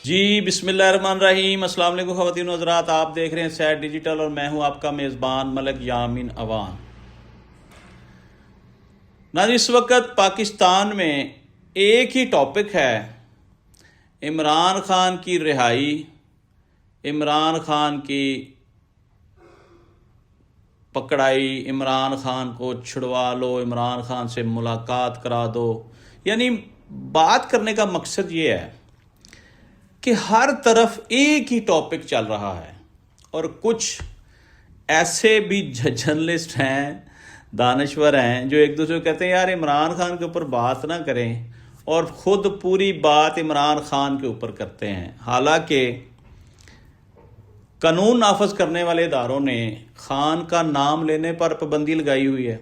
جی بسم اللہ الرحمن الرحیم۔ السلام علیکم خواتین و حضرات، آپ دیکھ رہے ہیں سیٹ ڈیجیٹل اور میں ہوں آپ کا میزبان ملک یامین اوان۔ ناظرین، اس وقت پاکستان میں ایک ہی ٹاپک ہے، عمران خان کی رہائی، عمران خان کی پکڑائی، عمران خان کو چھڑوا لو، عمران خان سے ملاقات کرا دو۔ یعنی بات کرنے کا مقصد یہ ہے کہ ہر طرف ایک ہی ٹاپک چل رہا ہے، اور کچھ ایسے بھی جرنلسٹ ہیں، دانشور ہیں، جو ایک دوسرے کو کہتے ہیں یار عمران خان کے اوپر بات نہ کریں، اور خود پوری بات عمران خان کے اوپر کرتے ہیں۔ حالانکہ قانون نافذ کرنے والے اداروں نے خان کا نام لینے پر پابندی لگائی ہوئی ہے،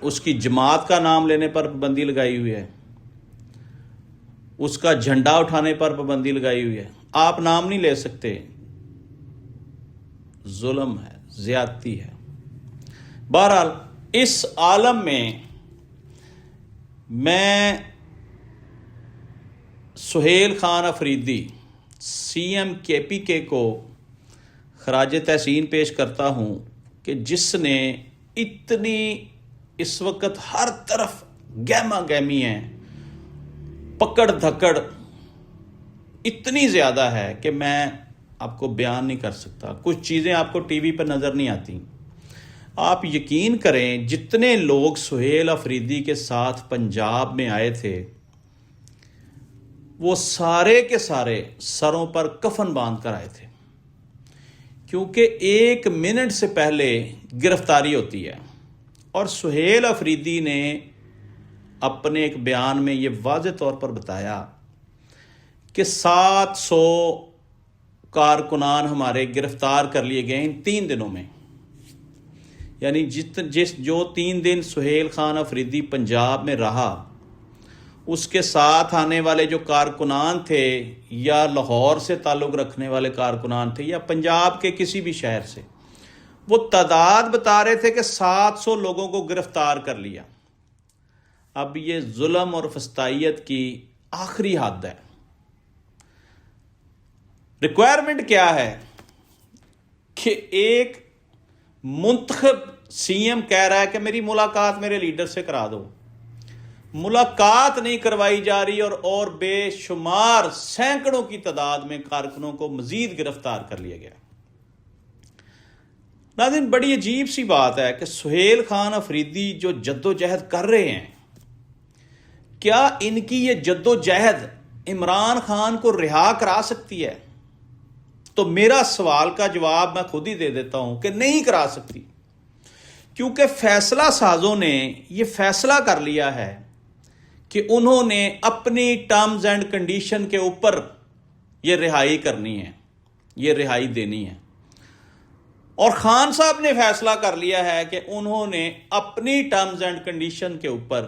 اس کی جماعت کا نام لینے پر پابندی لگائی ہوئی ہے، اس کا جھنڈا اٹھانے پر پابندی لگائی ہوئی ہے۔ آپ نام نہیں لے سکتے، ظلم ہے، زیادتی ہے۔ بہرحال اس عالم میں سہیل خان افریدی سی ایم کے پی کے کو خراج تحسین پیش کرتا ہوں کہ جس نے اتنی اس وقت ہر طرف گہما گہمی ہے، پکڑ دھکڑ اتنی زیادہ ہے کہ میں آپ کو بیان نہیں کر سکتا۔ کچھ چیزیں آپ کو ٹی وی پر نظر نہیں آتی۔ آپ یقین کریں، جتنے لوگ سہیل افریدی کے ساتھ پنجاب میں آئے تھے، وہ سارے کے سارے سروں پر کفن باندھ کر آئے تھے، کیونکہ 1 منٹ سے پہلے گرفتاری ہوتی ہے۔ اور سہیل افریدی نے اپنے ایک بیان میں یہ واضح طور پر بتایا کہ 700 کارکنان ہمارے گرفتار کر لیے گئے ان 3 دنوں میں۔ یعنی جو 3 دن سہیل خان افریدی پنجاب میں رہا، اس کے ساتھ آنے والے جو کارکنان تھے، یا لاہور سے تعلق رکھنے والے کارکنان تھے، یا پنجاب کے کسی بھی شہر سے، وہ تعداد بتا رہے تھے کہ 700 لوگوں کو گرفتار کر لیا۔ اب یہ ظلم اور فسطائیت کی آخری حد ہے۔ ریکوائرمنٹ کیا ہے کہ ایک منتخب سی ایم کہہ رہا ہے کہ میری ملاقات میرے لیڈر سے کرا دو، ملاقات نہیں کروائی جا رہی، اور بے شمار سینکڑوں کی تعداد میں کارکنوں کو مزید گرفتار کر لیا گیا۔ ناظرین، بڑی عجیب سی بات ہے کہ سہیل خان افریدی جو جدوجہد کر رہے ہیں، کیا ان کی یہ جدوجہد عمران خان کو رہا کرا سکتی ہے؟ تو میرا سوال کا جواب میں خود ہی دے دیتا ہوں کہ نہیں کرا سکتی، کیونکہ فیصلہ سازوں نے یہ فیصلہ کر لیا ہے کہ انہوں نے اپنی ٹرمز اینڈ کنڈیشن کے اوپر یہ رہائی کرنی ہے، یہ رہائی دینی ہے۔ اور خان صاحب نے فیصلہ کر لیا ہے کہ انہوں نے اپنی ٹرمز اینڈ کنڈیشن کے اوپر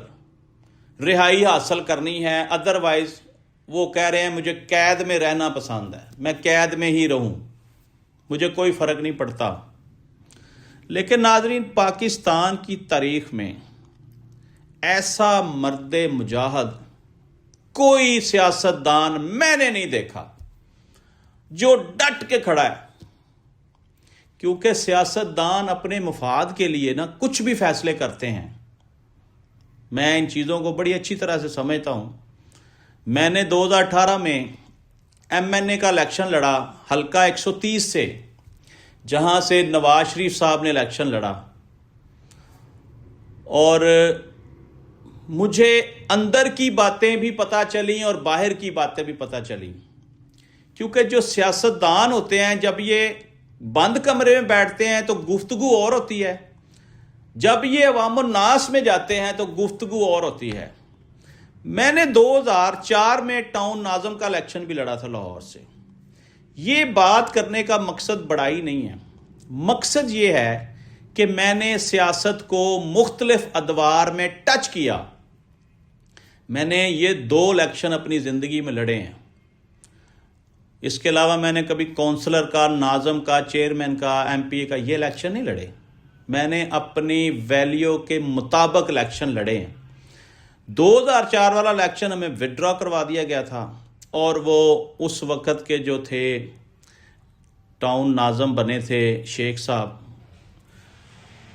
رہائی حاصل کرنی ہے۔ ادروائز وہ کہہ رہے ہیں مجھے قید میں رہنا پسند ہے، میں قید میں ہی رہوں، مجھے کوئی فرق نہیں پڑتا۔ لیکن ناظرین، پاکستان کی تاریخ میں ایسا مرد مجاہد کوئی سیاستدان میں نے نہیں دیکھا جو ڈٹ کے کھڑا ہے، کیونکہ سیاستدان اپنے مفاد کے لیے کچھ بھی فیصلے کرتے ہیں۔ میں ان چیزوں کو بڑی اچھی طرح سے سمجھتا ہوں۔ میں نے 2018 میں ایم این اے کا الیکشن لڑا، حلقہ 130 سے، جہاں سے نواز شریف صاحب نے الیکشن لڑا، اور مجھے اندر کی باتیں بھی پتہ چلیں اور باہر کی باتیں بھی پتہ چلیں، کیونکہ جو سیاستدان ہوتے ہیں جب یہ بند کمرے میں بیٹھتے ہیں تو گفتگو اور ہوتی ہے، جب یہ عوام الناس میں جاتے ہیں تو گفتگو اور ہوتی ہے۔ میں نے 2004 میں ٹاؤن ناظم کا الیکشن بھی لڑا تھا لاہور سے۔ یہ بات کرنے کا مقصد بڑائی نہیں ہے، مقصد یہ ہے کہ میں نے سیاست کو مختلف ادوار میں ٹچ کیا۔ میں نے یہ 2 الیکشن اپنی زندگی میں لڑے ہیں۔ اس کے علاوہ میں نے کبھی کونسلر کا، ناظم کا، چیئرمین کا، ایم پی اے کا یہ الیکشن نہیں لڑے۔ میں نے اپنی ویلیو کے مطابق الیکشن لڑے ہیں۔ 2004 والا الیکشن ہمیں وڈرا کروا دیا گیا تھا، اور وہ اس وقت کے جو تھے ٹاؤن ناظم بنے تھے شیخ صاحب،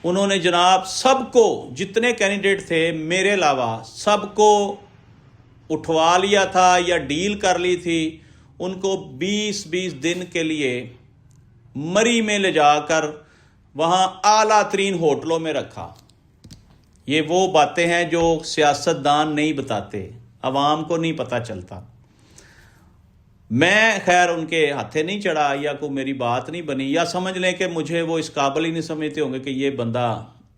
انہوں نے جناب سب کو، جتنے کینڈیڈیٹ تھے میرے علاوہ، سب کو اٹھوا لیا تھا یا ڈیل کر لی تھی، ان کو 20 دن کے لیے مری میں لے جا کر وہاں اعلیٰ ترین ہوٹلوں میں رکھا۔ یہ وہ باتیں ہیں جو سیاستدان نہیں بتاتے، عوام کو نہیں پتہ چلتا۔ میں خیر ان کے ہاتھے نہیں چڑھا، یا کوئی میری بات نہیں بنی، یا سمجھ لیں کہ مجھے وہ اس قابل ہی نہیں سمجھتے ہوں گے کہ یہ بندہ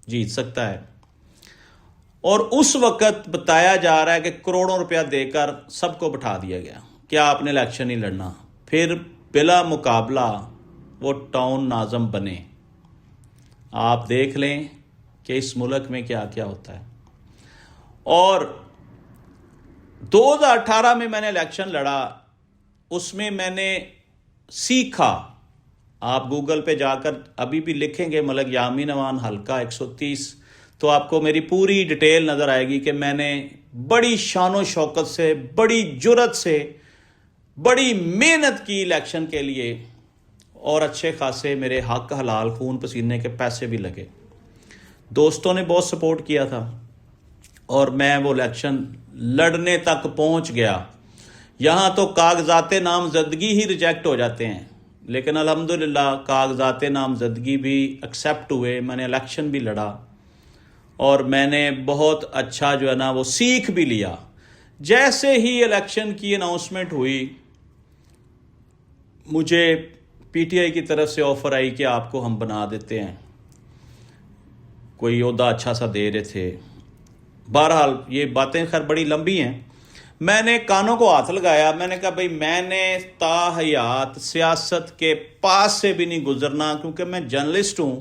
جیت سکتا ہے۔ اور اس وقت بتایا جا رہا ہے کہ کروڑوں روپیہ دے کر سب کو بٹھا دیا گیا، کیا آپ نے الیکشن نہیں لڑنا؟ پھر بلا مقابلہ وہ ٹاؤن ناظم بنے۔ آپ دیکھ لیں کہ اس ملک میں کیا کیا ہوتا ہے۔ اور 2018 میں نے الیکشن لڑا، اس میں میں نے سیکھا، آپ گوگل پہ جا کر ابھی بھی لکھیں گے ملک یامین امان حلقہ 130، تو آپ کو میری پوری ڈیٹیل نظر آئے گی کہ میں نے بڑی شان و شوکت سے، بڑی جرت سے، بڑی محنت کی الیکشن کے لیے، اور اچھے خاصے میرے حق حلال خون پسینے کے پیسے بھی لگے۔ دوستوں نے بہت سپورٹ کیا تھا، اور میں وہ الیکشن لڑنے تک پہنچ گیا۔ یہاں تو کاغذات نامزدگی ہی ریجیکٹ ہو جاتے ہیں، لیکن الحمدللہ کاغذات نامزدگی بھی ایکسیپٹ ہوئے، میں نے الیکشن بھی لڑا، اور میں نے بہت اچھا جو ہے نا وہ سیکھ بھی لیا۔ جیسے ہی الیکشن کی اناؤنسمنٹ ہوئی، مجھے پی ٹی آئی کی طرف سے آفر آئی کہ آپ کو ہم بنا دیتے ہیں، کوئی عہدہ اچھا سا دے رہے تھے۔ بہرحال یہ باتیں خیر بڑی لمبی ہیں، میں نے کانوں کو ہاتھ لگایا، میں نے کہا بھئی میں نے تاحیات سیاست کے پاس سے بھی نہیں گزرنا، کیونکہ میں جرنلسٹ ہوں،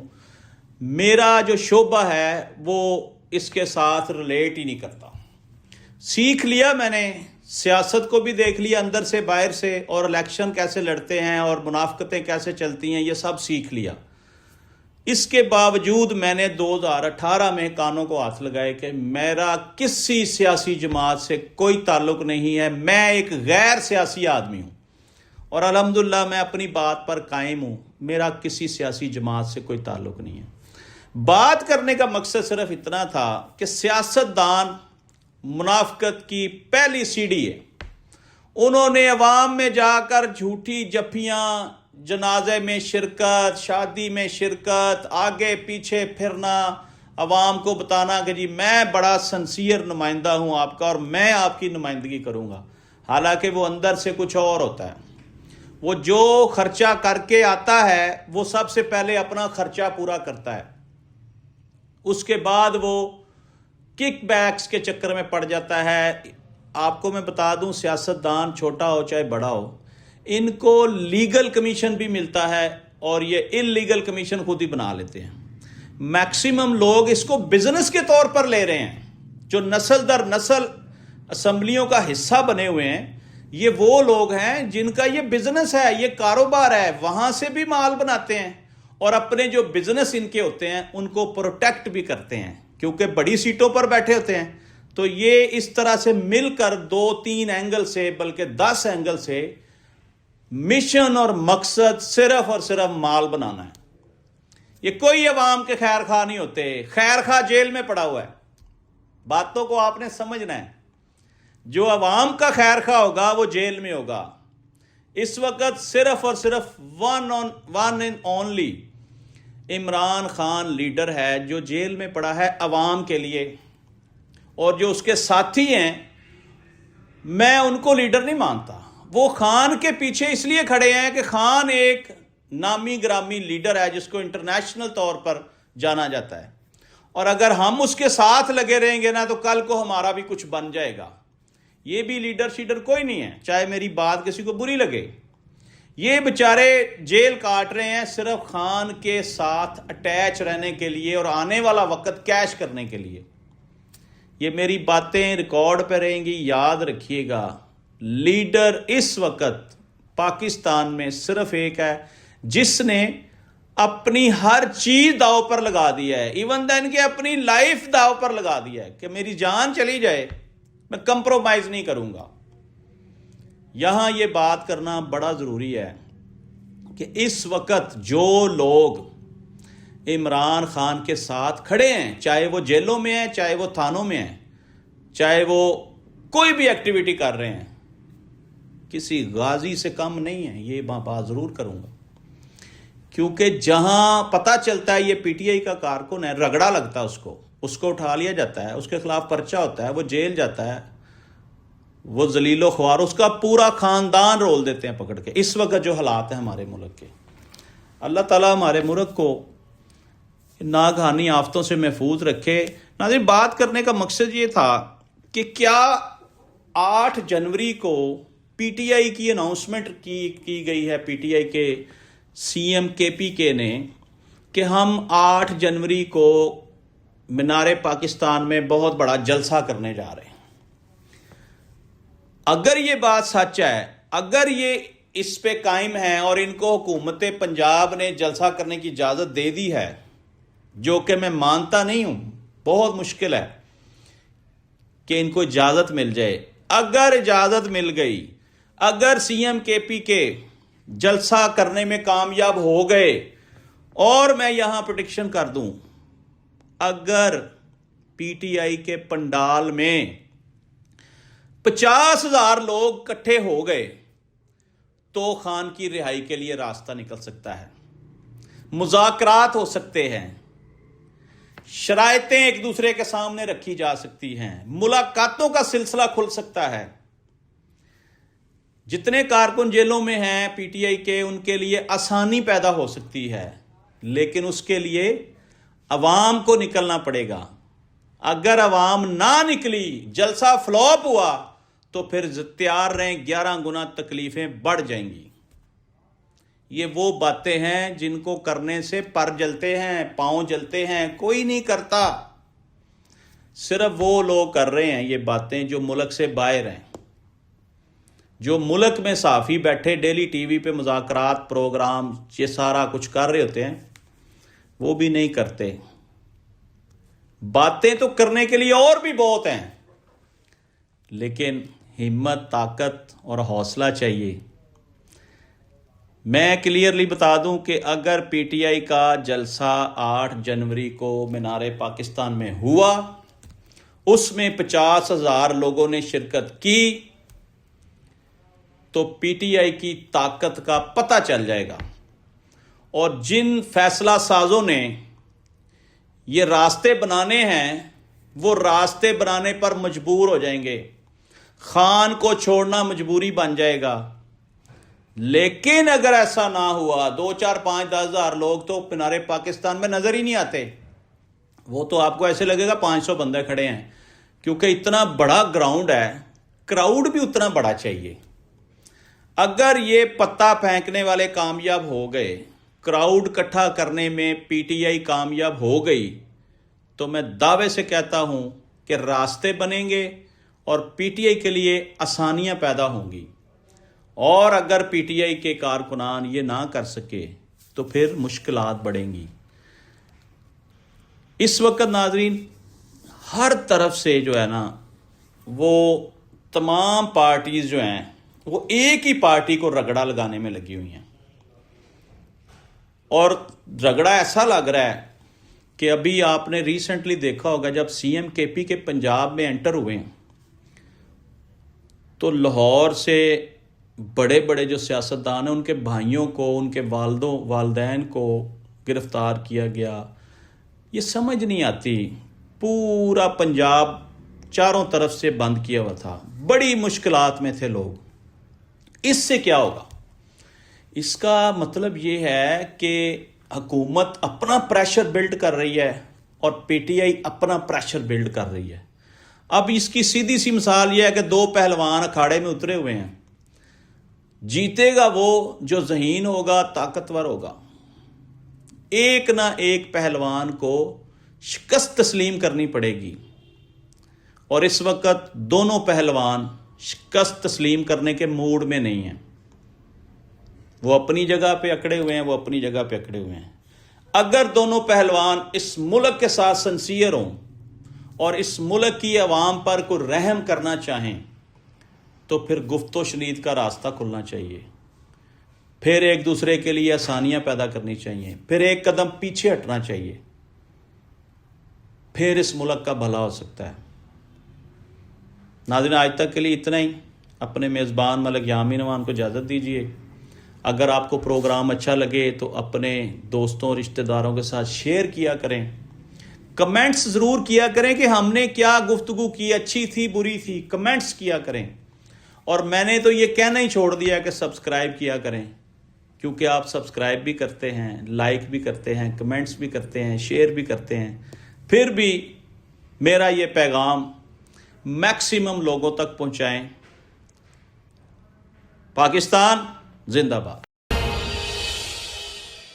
میرا جو شعبہ ہے وہ اس کے ساتھ ریلیٹ ہی نہیں کرتا۔ سیکھ لیا میں نے، سیاست کو بھی دیکھ لیا اندر سے باہر سے، اور الیکشن کیسے لڑتے ہیں اور منافقتیں کیسے چلتی ہیں، یہ سب سیکھ لیا۔ اس کے باوجود میں نے 2018 میں کانوں کو ہاتھ لگائے کہ میرا کسی سیاسی جماعت سے کوئی تعلق نہیں ہے، میں ایک غیر سیاسی آدمی ہوں، اور الحمدللہ میں اپنی بات پر قائم ہوں، میرا کسی سیاسی جماعت سے کوئی تعلق نہیں ہے۔ بات کرنے کا مقصد صرف اتنا تھا کہ سیاستدان منافقت کی پہلی سیڑھی ہے، انہوں نے عوام میں جا کر جھوٹی جفیاں، جنازے میں شرکت، شادی میں شرکت، آگے پیچھے پھرنا، عوام کو بتانا کہ جی میں بڑا سنسیئر نمائندہ ہوں آپ کا، اور میں آپ کی نمائندگی کروں گا، حالانکہ وہ اندر سے کچھ اور ہوتا ہے۔ وہ جو خرچہ کر کے آتا ہے وہ سب سے پہلے اپنا خرچہ پورا کرتا ہے، اس کے بعد وہ کک بیکس کے چکر میں پڑ جاتا ہے۔ آپ کو میں بتا دوں، سیاستدان چھوٹا ہو چاہے بڑا ہو، ان کو لیگل کمیشن بھی ملتا ہے، اور یہ ان لیگل کمیشن خود ہی بنا لیتے ہیں۔ میکسیمم لوگ اس کو بزنس کے طور پر لے رہے ہیں، جو نسل در نسل اسمبلیوں کا حصہ بنے ہوئے ہیں، یہ وہ لوگ ہیں جن کا یہ بزنس ہے، یہ کاروبار ہے، وہاں سے بھی مال بناتے ہیں، اور اپنے جو بزنس ان کے ہوتے ہیں ان کو پروٹیکٹ بھی کرتے ہیں، کیونکہ بڑی سیٹوں پر بیٹھے ہوتے ہیں۔ تو یہ اس طرح سے مل کر 2-3 اینگل سے، بلکہ 10 اینگل سے مشن اور مقصد صرف اور صرف مال بنانا ہے۔ یہ کوئی عوام کے خیر خواہ نہیں ہوتے، خیر خواہ جیل میں پڑا ہوا ہے۔ باتوں کو آپ نے سمجھنا ہے، جو عوام کا خیر خواہ ہوگا وہ جیل میں ہوگا۔ اس وقت صرف اور صرف one and only Imran Khan leader ہے جو جیل میں پڑا ہے عوام کے لیے، اور جو اس کے ساتھی ہیں میں ان کو لیڈر نہیں مانتا۔ وہ خان کے پیچھے اس لیے کھڑے ہیں کہ خان ایک نامی گرامی لیڈر ہے جس کو انٹرنیشنل طور پر جانا جاتا ہے، اور اگر ہم اس کے ساتھ لگے رہیں گے نا تو کل کو ہمارا بھی کچھ بن جائے گا۔ یہ بھی لیڈر شیڈر کوئی نہیں ہے، چاہے میری بات کسی کو بری لگے۔ یہ بیچارے جیل کاٹ رہے ہیں صرف خان کے ساتھ اٹیچ رہنے کے لیے اور آنے والا وقت کیش کرنے کے لیے۔ یہ میری باتیں ریکارڈ پہ رہیں گی، یاد رکھیے گا۔ لیڈر اس وقت پاکستان میں صرف ایک ہے جس نے اپنی ہر چیز داؤ پر لگا دیا ہے، ایون دین کہ اپنی لائف داؤ پر لگا دیا ہے کہ میری جان چلی جائے میں کمپرومائز نہیں کروں گا۔ یہاں یہ بات کرنا بڑا ضروری ہے کہ اس وقت جو لوگ عمران خان کے ساتھ کھڑے ہیں، چاہے وہ جیلوں میں ہیں، چاہے وہ تھانوں میں ہیں، چاہے وہ کوئی بھی ایکٹیویٹی کر رہے ہیں، کسی غازی سے کم نہیں ہے، یہ میں بات ضرور کروں گا۔ کیونکہ جہاں پتہ چلتا ہے یہ پی ٹی آئی کا کارکن ہے، رگڑا لگتا ہے اس کو اٹھا لیا جاتا ہے، اس کے خلاف پرچہ ہوتا ہے، وہ جیل جاتا ہے، وہ ذلیل و خوار، اس کا پورا خاندان رول دیتے ہیں پکڑ کے۔ اس وقت جو حالات ہیں ہمارے ملک کے، اللہ تعالیٰ ہمارے ملک کو ناگہانی آفتوں سے محفوظ رکھے۔ ناظرین، بات کرنے کا مقصد یہ تھا کہ کیا 8 جنوری کو پی ٹی آئی کی اناؤنسمنٹ کی گئی ہے، پی ٹی آئی کے سی ایم کے پی کے نے، کہ ہم 8 جنوری کو مینار پاکستان میں بہت بڑا جلسہ کرنے جا رہے ہیں۔ اگر یہ بات سچ ہے، اگر یہ اس پہ قائم ہے اور ان کو حکومت پنجاب نے جلسہ کرنے کی اجازت دے دی ہے، جو کہ میں مانتا نہیں ہوں، بہت مشکل ہے کہ ان کو اجازت مل جائے۔ اگر اجازت مل گئی، اگر سی ایم کے پی کے جلسہ کرنے میں کامیاب ہو گئے، اور میں یہاں پریڈکشن کر دوں، اگر پی ٹی آئی کے پنڈال میں 50,000 لوگ اکٹھے ہو گئے تو خان کی رہائی کے لیے راستہ نکل سکتا ہے، مذاکرات ہو سکتے ہیں، شرائطیں ایک دوسرے کے سامنے رکھی جا سکتی ہیں، ملاقاتوں کا سلسلہ کھل سکتا ہے۔ جتنے کارکن جیلوں میں ہیں پی ٹی آئی کے، ان کے لیے آسانی پیدا ہو سکتی ہے، لیکن اس کے لیے عوام کو نکلنا پڑے گا۔ اگر عوام نہ نکلی، جلسہ فلاپ ہوا، تو پھر تیار رہیں، 11 گنا تکلیفیں بڑھ جائیں گی۔ یہ وہ باتیں ہیں جن کو کرنے سے پر جلتے ہیں، پاؤں جلتے ہیں، کوئی نہیں کرتا، صرف وہ لوگ کر رہے ہیں یہ باتیں جو ملک سے باہر ہیں، جو ملک میں صحافی بیٹھے ڈیلی ٹی وی پہ مذاکرات پروگرام یہ سارا کچھ کر رہے ہوتے ہیں، وہ بھی نہیں کرتے۔ باتیں تو کرنے کے لیے اور بھی بہت ہیں، لیکن ہمت، طاقت اور حوصلہ چاہیے۔ میں کلیئرلی بتا دوں کہ اگر پی ٹی آئی کا جلسہ 8 جنوری کو مینار پاکستان میں ہوا، اس میں 50,000 لوگوں نے شرکت کی، تو پی ٹی آئی کی طاقت کا پتہ چل جائے گا، اور جن فیصلہ سازوں نے یہ راستے بنانے ہیں، وہ راستے بنانے پر مجبور ہو جائیں گے، خان کو چھوڑنا مجبوری بن جائے گا۔ لیکن اگر ایسا نہ ہوا، 2، 4، 5، 10,000 لوگ تو مینار پاکستان میں نظر ہی نہیں آتے، وہ تو آپ کو ایسے لگے گا 500 بندے کھڑے ہیں، کیونکہ اتنا بڑا گراؤنڈ ہے، کراؤڈ بھی اتنا بڑا چاہیے۔ اگر یہ پتہ پھینکنے والے کامیاب ہو گئے، کراؤڈ اکٹھا کرنے میں پی ٹی آئی کامیاب ہو گئی، تو میں دعوے سے کہتا ہوں کہ راستے بنیں گے اور پی ٹی آئی کے لیے آسانیاں پیدا ہوں گی۔ اور اگر پی ٹی آئی کے کارکنان یہ نہ کر سکے تو پھر مشکلات بڑھیں گی۔ اس وقت ناظرین ہر طرف سے جو ہے نا، وہ تمام پارٹیز جو ہیں وہ ایک ہی پارٹی کو رگڑا لگانے میں لگی ہوئی ہیں، اور رگڑا ایسا لگ رہا ہے کہ ابھی آپ نے ریسنٹلی دیکھا ہوگا جب سی ایم کے پی کے پنجاب میں انٹر ہوئے ہیں، تو لاہور سے بڑے بڑے جو سیاستدان ہیں ان کے بھائیوں کو، ان کے والدین کو گرفتار کیا گیا۔ یہ سمجھ نہیں آتی، پورا پنجاب چاروں طرف سے بند کیا ہوا تھا، بڑی مشکلات میں تھے لوگ۔ اس سے کیا ہوگا؟ اس کا مطلب یہ ہے کہ حکومت اپنا پریشر بلڈ کر رہی ہے اور پی ٹی آئی اپنا پریشر بلڈ کر رہی ہے۔ اب اس کی سیدھی سی مثال یہ ہے کہ 2 پہلوان اکھاڑے میں اترے ہوئے ہیں، جیتے گا وہ جو ذہین ہوگا، طاقتور ہوگا۔ ایک نہ ایک پہلوان کو شکست تسلیم کرنی پڑے گی، اور اس وقت دونوں پہلوان شکست تسلیم کرنے کے موڈ میں نہیں ہیں۔ وہ اپنی جگہ پہ اکڑے ہوئے ہیں، اگر دونوں پہلوان اس ملک کے ساتھ سنسیئر ہوں اور اس ملک کی عوام پر کوئی رحم کرنا چاہیں تو پھر گفت و شنید کا راستہ کھلنا چاہیے، پھر ایک دوسرے کے لیے آسانیاں پیدا کرنی چاہیے، پھر ایک قدم پیچھے ہٹنا چاہیے، پھر اس ملک کا بھلا ہو سکتا ہے۔ ناظرین، آج تک کے لیے اتنا ہی۔ اپنے میزبان ملک یامین امان کو اجازت دیجیے۔ اگر آپ کو پروگرام اچھا لگے تو اپنے دوستوں رشتہ داروں کے ساتھ شیئر کیا کریں، کمنٹس ضرور کیا کریں کہ ہم نے کیا گفتگو کی، اچھی تھی بری تھی، کمنٹس کیا کریں۔ اور میں نے تو یہ کہنا ہی چھوڑ دیا کہ سبسکرائب کیا کریں، کیونکہ آپ سبسکرائب بھی کرتے ہیں، لائک بھی کرتے ہیں، کمنٹس بھی کرتے ہیں، شیئر بھی کرتے ہیں، پھر بھی میرا یہ پیغام میکسیمم لوگوں تک پہنچائیں۔ پاکستان زندہ باد۔